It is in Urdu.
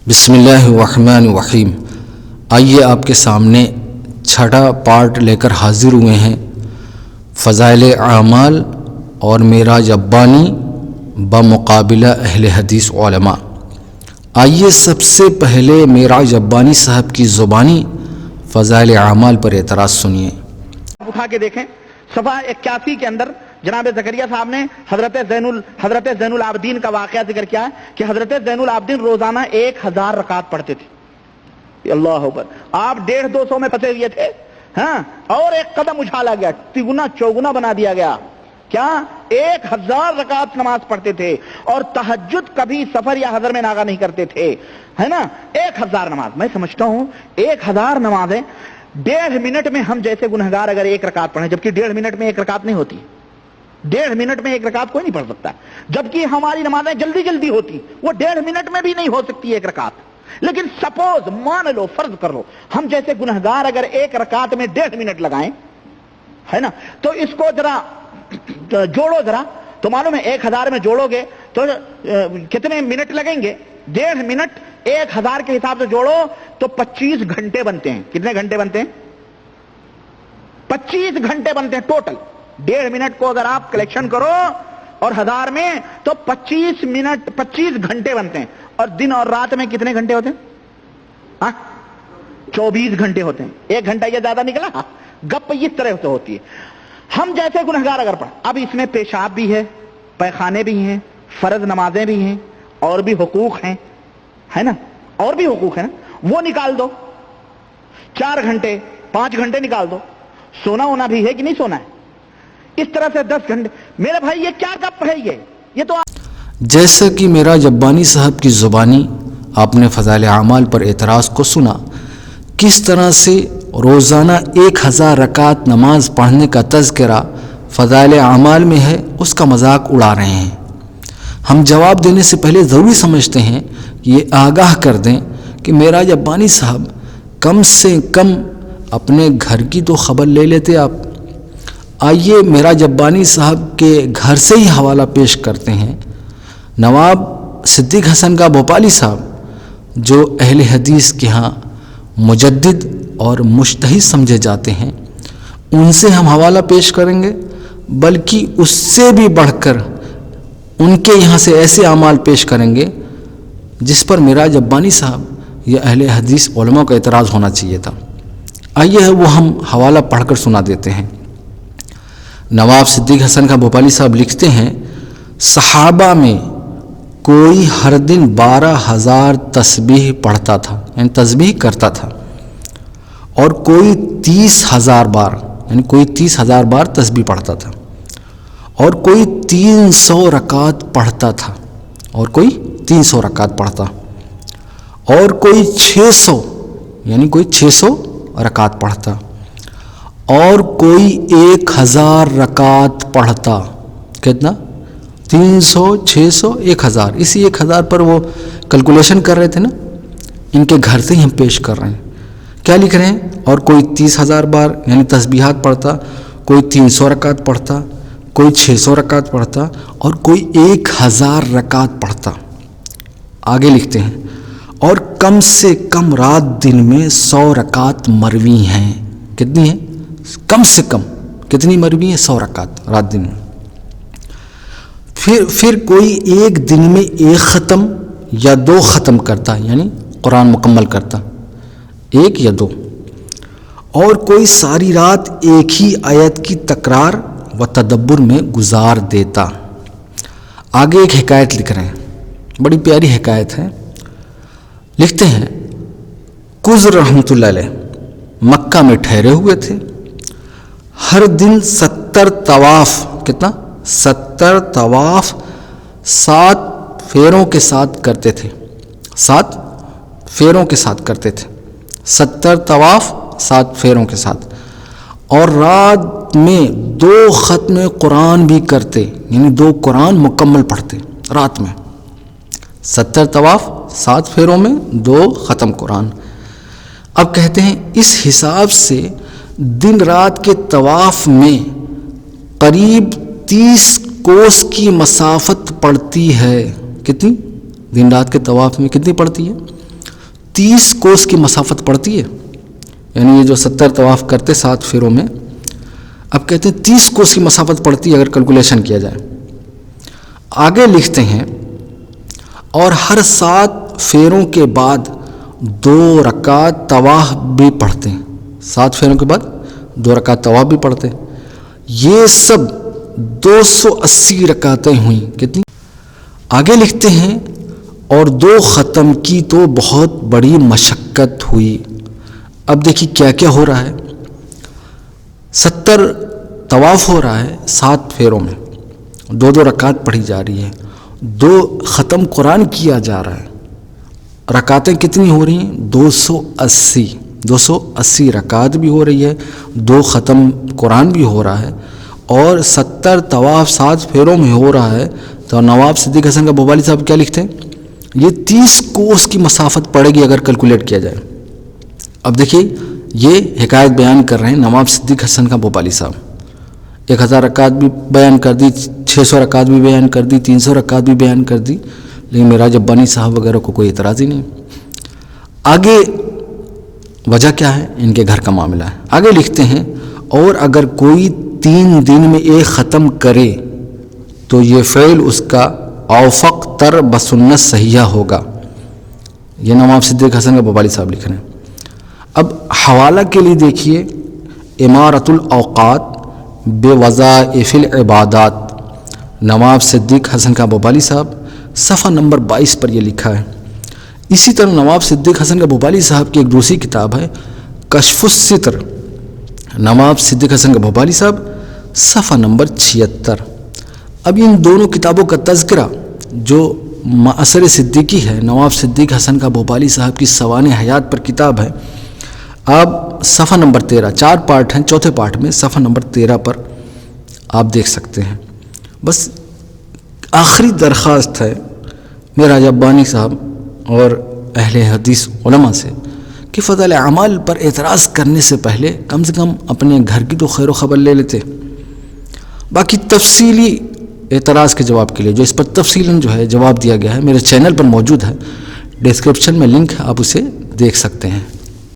بسم اللہ الرحمن الرحیم۔ آئیے آپ کے سامنے چھٹا پارٹ لے کر حاضر ہوئے ہیں، فضائل اعمال اور معراج ربانی بمقابلہ اہل حدیث علماء۔ آئیے سب سے پہلے معراج ربانی صاحب کی زبانی فضائل اعمال پر اعتراض سنیے۔ اٹھا کے دیکھیں صفحہ 81 کے اندر جناب زکریا صاحب نے حضرت زین العابدین کا واقعہ ذکر کیا ہے کہ حضرت زین العابدین روزانہ 1000 رکعت پڑھتے تھے۔ اللہ اکبر، آپ 150-200 میں پھنسے ہوئے تھے، ہاں، اور ایک قدم اچھالا گیا، تگنا چوگنا بنا دیا گیا، کیا 1000 رکعت نماز پڑھتے تھے، اور تہجد کبھی سفر یا حضر میں ناغہ نہیں کرتے تھے، ہے نا۔ 1000 نماز، میں سمجھتا ہوں 1000 نمازیں 1.5 منٹ میں ہم جیسے گنہگار اگر 1 رکعت پڑھیں، جبکہ 1.5 منٹ میں 1 رکعت نہیں ہوتی، 1.5 منٹ میں 1 رکعت کوئی نہیں پڑھ سکتا، جبکہ ہماری نمازیں جلدی جلدی ہوتی، وہ 1.5 منٹ میں بھی نہیں ہو سکتی 1 رکعت۔ لیکن سپوز مان لو، فرض کر لو، ہم جیسے گنہگار اگر 1 رکعت میں 1.5 منٹ لگائیں، ہے نا، تو اس کو ذرا جوڑو، ذرا تو معلوم ہے 1000 میں جوڑو گے تو کتنے منٹ لگیں گے؟ 1.5 منٹ 1000 کے حساب سے جوڑو تو 25 گھنٹے بنتے ہیں۔ کتنے گھنٹے بنتے ہیں؟ 25 گھنٹے بنتے ہیں ٹوٹل۔ 1.5 منٹ کو اگر آپ کلیکشن کرو اور 1000 میں تو 25 گھنٹے بنتے ہیں، اور دن اور رات میں کتنے گھنٹے ہوتے ہیں؟ 24 گھنٹے ہوتے ہیں۔ 1 گھنٹہ یہ زیادہ نکلا، گپ اس طرح سے ہوتی ہے۔ ہم جیسے گنہگار اگر پڑھ، اب اس میں پیشاب بھی ہے، پیخانے بھی ہیں، فرض نمازیں بھی ہیں، اور بھی حقوق ہیں، ہے نا، اور بھی حقوق ہیں نا، وہ نکال دو، 4 گھنٹے 5 گھنٹے نکال دو، سونا ہونا بھی ہے کہ نہیں سونا ہے، اس طرح سے 10 گھنٹے۔ میرے بھائی یہ کیا گپ ہے؟ یہ تو جیسا کہ معراج ربانی صاحب کی زبانی آپ نے فضائل اعمال پر اعتراض کو سنا، کس طرح سے روزانہ 1000 رکعت نماز پڑھنے کا تذکرہ فضائل اعمال میں ہے، اس کا مذاق اڑا رہے ہیں۔ ہم جواب دینے سے پہلے ضروری سمجھتے ہیں کہ یہ آگاہ کر دیں کہ معراج ربانی صاحب کم سے کم اپنے گھر کی تو خبر لے لیتے آپ۔ آئیے معراج ربانی صاحب کے گھر سے ہی حوالہ پیش کرتے ہیں۔ نواب صدیق حسن کا بھوپالی صاحب، جو اہل حدیث کے ہاں مجدد اور مجتہد سمجھے جاتے ہیں، ان سے ہم حوالہ پیش کریں گے، بلکہ اس سے بھی بڑھ کر ان کے یہاں سے ایسے اعمال پیش کریں گے جس پر معراج ربانی صاحب یا اہل حدیث علماء کا اعتراض ہونا چاہیے تھا۔ آئیے وہ ہم حوالہ پڑھ کر سنا دیتے ہیں۔ نواب صدیق حسن کا بھوپالی صاحب لکھتے ہیں، صحابہ میں کوئی ہر دن 12000 تسبیح پڑھتا تھا، یعنی تسبیح کرتا تھا، اور کوئی 30,000 بار، یعنی کوئی 30,000 بار تسبیح پڑھتا تھا، اور کوئی 300 رکعت پڑھتا تھا، اور کوئی 300 رکعت پڑھتا، اور کوئی 600، یعنی کوئی 600 رکعت پڑھتا، اور کوئی 1000 رکعت پڑھتا۔ کتنا؟ 300، 600، 1000۔ اسی 1000 پر وہ کیلکولیشن کر رہے تھے نا، ان کے گھر سے ہی ہم پیش کر رہے ہیں۔ کیا لکھ رہے ہیں؟ اور کوئی 30,000 بار یعنی تسبیحات پڑھتا، کوئی 300 رکعت پڑھتا، کوئی 600 رکعت پڑھتا، اور کوئی 1000 رکعت پڑھتا۔ آگے لکھتے ہیں، اور کم سے کم رات دن میں 100 رکعت مروی ہیں۔ کتنی ہیں؟ کم سے کم کتنی مروی ہیں؟ 100 رکعت رات دن میں۔ پھر کوئی ایک دن میں 1 ختم یا 2 ختم کرتا، یعنی قرآن مکمل کرتا، 1 یا 2، اور کوئی ساری رات ایک ہی آیت کی تکرار و تدبر میں گزار دیتا۔ آگے ایک حکایت لکھ رہے ہیں، بڑی پیاری حکایت ہے۔ لکھتے ہیں، قزر رحمۃ اللہ علیہ مکہ میں ٹھہرے ہوئے تھے، ہر دن 70 طواف، کتنا؟ 70 طواف 7 پھیروں کے ساتھ کرتے تھے، 7 پھیروں کے ساتھ کرتے تھے، 70 طواف 7 پھیروں کے ساتھ، اور رات میں 2 ختم قرآن بھی کرتے، یعنی 2 قرآن مکمل پڑھتے رات میں۔ 70 طواف 7 پھیروں میں 2 ختم قرآن۔ اب کہتے ہیں اس حساب سے دن رات کے طواف میں قریب 30 کوس کی مسافت پڑتی ہے۔ کتنی؟ دن رات کے طواف میں کتنی پڑتی ہے؟ 30 کوس کی مسافت پڑتی ہے. یعنی یہ جو 70 طواف کرتے 7 پھیروں میں، اب کہتے ہیں 30 کوس کی مسافت پڑتی ہے اگر کیلکولیشن کیا جائے. آگے لکھتے ہیں اور ہر 7 پھیروں کے بعد 2 رکعت طواف بھی پڑھتے ہیں. 7 پھیروں کے بعد 2 رکعت طواف بھی پڑھتے ہیں. یہ سب 280 رکعتیں ہوئیں. کتنی؟ آگے لکھتے ہیں اور 2 ختم کی تو بہت بڑی مشقت ہوئی. اب دیکھیے کیا کیا ہو رہا ہے. 70 طواف ہو رہا ہے 7 پھیروں میں، 2 رکعت پڑھی جا رہی ہے، 2 ختم قرآن کیا جا رہا ہے. رکعتیں کتنی ہو رہی ہیں؟ 280 رکعت بھی ہو رہی ہے، 2 ختم قرآن بھی ہو رہا ہے، اور 70 طواف 7 پھیروں میں ہو رہا ہے. تو نواب صدیق حسن بھوپالی صاحب کیا لکھتے ہیں؟ یہ 30 کوس کی مسافت پڑے گی اگر کیلکولیٹ کیا جائے. اب دیکھیے یہ حکایت بیان کر رہے ہیں نواب صدیق حسن بھوپالی صاحب. 1000 رکعت بھی بیان کر دی، 600 رکعت بھی بیان کر دی، 300 رکعت بھی بیان کر دی، لیکن معراج ربانی صاحب وغیرہ کو کوئی اعتراض ہی نہیں. آگے وجہ کیا ہے؟ ان کے گھر کا معاملہ ہے. آگے لکھتے ہیں اور اگر کوئی 3 دن میں ایک ختم کرے تو یہ فعل اس کا اوفق تر بسنت صحیحہ ہوگا. یہ نواب صدیق حسن بھوپالی صاحب لکھ رہے ہیں. اب حوالہ کے لیے دیکھیے امارت الاوقات بوظائف العبادات، نواب صدیق حسن بھوپالی صاحب، صفحہ نمبر 22 پر یہ لکھا ہے. اسی طرح نواب صدیق حسن بھوپالی صاحب کی ایک دوسری کتاب ہے کشف الستر، نواب صدیق حسن بھوپالی صاحب، صفحہ نمبر 76. اب ان دونوں کتابوں کا تذکرہ جو معاصر صدیقی ہے، نواب صدیق حسن بھوپالی صاحب کی سوانح حیات پر کتاب ہے. آپ صفحہ نمبر 13، 4 پارٹ ہیں، چوتھے پارٹ میں صفحہ نمبر 13 پر آپ دیکھ سکتے ہیں. بس آخری درخواست ہے معراج ربانی صاحب اور اہل حدیث علماء سے کہ فضائل اعمال پر اعتراض کرنے سے پہلے کم سے کم اپنے گھر کی تو خیر و خبر لے لیتے. باقی تفصیلی اعتراض کے جواب کے لیے جو اس پر تفصیلاً جو ہے جواب دیا گیا ہے میرے چینل پر موجود ہے، ڈسکرپشن میں لنک ہے، آپ اسے دیکھ سکتے ہیں.